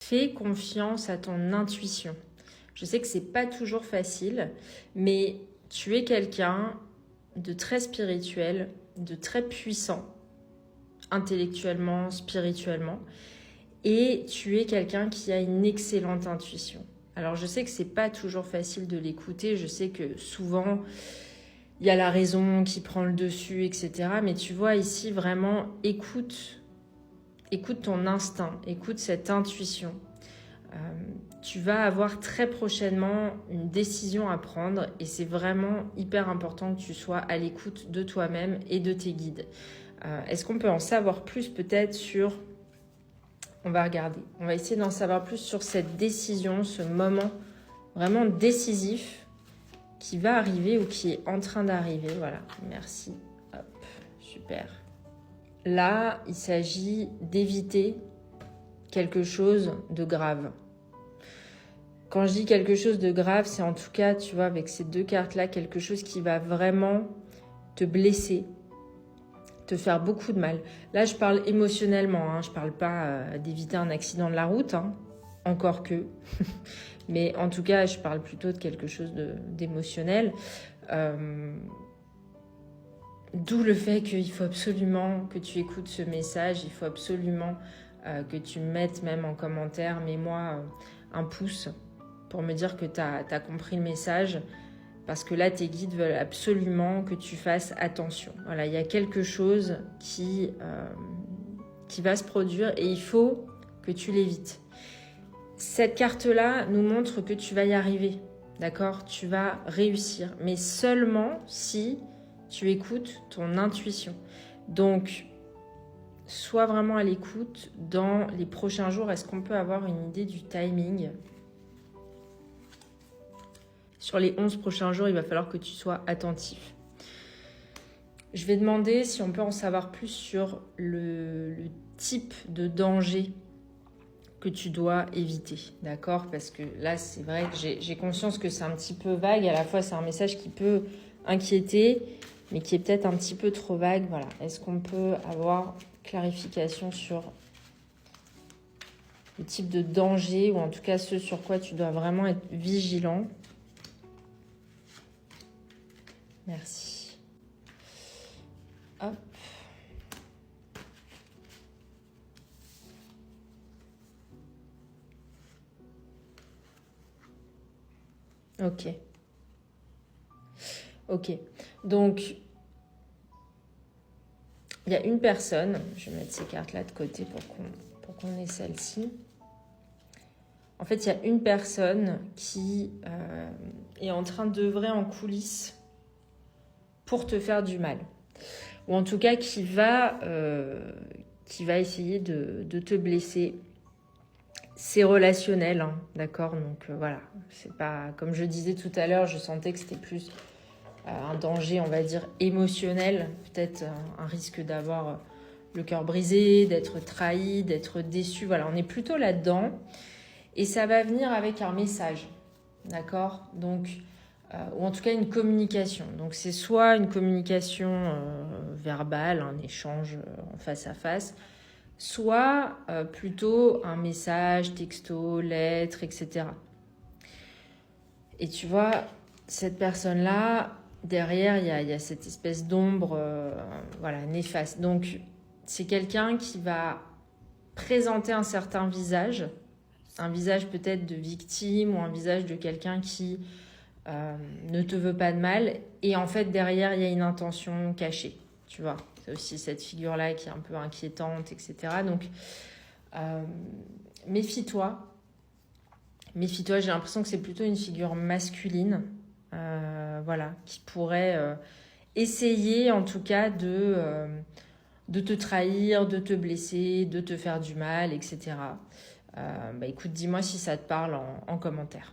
Fais confiance à ton intuition. Je sais que c'est pas toujours facile, mais tu es quelqu'un de très spirituel, de très puissant, intellectuellement, spirituellement, et tu es quelqu'un qui a une excellente intuition. Alors je sais que c'est pas toujours facile de l'écouter, je sais que souvent il y a la raison qui prend le dessus, etc. Mais tu vois ici vraiment écoute ton instinct, écoute cette intuition. Tu vas avoir très prochainement une décision à prendre et c'est vraiment hyper important que tu sois à l'écoute de toi-même et de tes guides. Est-ce qu'on peut en savoir plus peut-être sur... On va regarder. On va essayer d'en savoir plus sur cette décision, ce moment vraiment décisif qui va arriver ou qui est en train d'arriver. Voilà, merci. Hop, super. Là, il s'agit d'éviter quelque chose de grave. Quand je dis quelque chose de grave, c'est en tout cas, tu vois, avec ces deux cartes-là, quelque chose qui va vraiment te blesser, te faire beaucoup de mal. Là, je parle émotionnellement, hein, je parle pas d'éviter un accident de la route, hein, encore que. Mais en tout cas, je parle plutôt de quelque chose d'émotionnel. D'où le fait qu'il faut absolument que tu écoutes ce message, il faut absolument que tu mettes même en commentaire, mets-moi un pouce pour me dire que tu as compris le message, parce que là, tes guides veulent absolument que tu fasses attention. Voilà, il y a quelque chose qui va se produire et il faut que tu l'évites. Cette carte-là nous montre que tu vas y arriver, d'accord? Tu vas réussir, mais seulement si tu écoutes ton intuition. Donc, sois vraiment à l'écoute dans les prochains jours. Est-ce qu'on peut avoir une idée du timing ? Sur les 11 prochains jours, il va falloir que tu sois attentif. Je vais demander si on peut en savoir plus sur le type de danger que tu dois éviter, d'accord? Parce que là, c'est vrai que j'ai conscience que c'est un petit peu vague. À la fois, c'est un message qui peut inquiéter, mais qui est peut-être un petit peu trop vague. Voilà. Est-ce qu'on peut avoir clarification sur le type de danger, ou en tout cas ce sur quoi tu dois vraiment être vigilant? Merci. Hop. Ok. Ok. Donc, il y a une personne, je vais mettre ces cartes-là de côté pour qu'on ait celle-ci. En fait, il y a une personne qui est en train d'œuvrer en coulisses pour te faire du mal. Ou en tout cas, qui va essayer de te blesser. C'est relationnel, hein, d'accord? Donc voilà, c'est pas... Comme je disais tout à l'heure, je sentais que c'était plus un danger, on va dire, émotionnel. Peut-être un risque d'avoir le cœur brisé, d'être trahi, d'être déçu. Voilà, on est plutôt là-dedans. Et ça va venir avec un message, d'accord? Donc, ou en tout cas une communication. Donc c'est soit une communication verbale, un échange en face à face, soit plutôt un message, texto, lettre, etc. Et tu vois, cette personne-là, derrière, il y a cette espèce d'ombre voilà, néfaste. Donc, c'est quelqu'un qui va présenter un certain visage, un visage peut-être de victime ou un visage de quelqu'un qui ne te veut pas de mal. Et en fait, derrière, il y a une intention cachée, tu vois. C'est aussi cette figure-là qui est un peu inquiétante, etc. Donc, méfie-toi. Méfie-toi, j'ai l'impression que c'est plutôt une figure masculine, voilà, qui pourrait essayer, en tout cas, de te trahir, de te blesser, de te faire du mal, etc. Écoute, dis-moi si ça te parle en commentaire.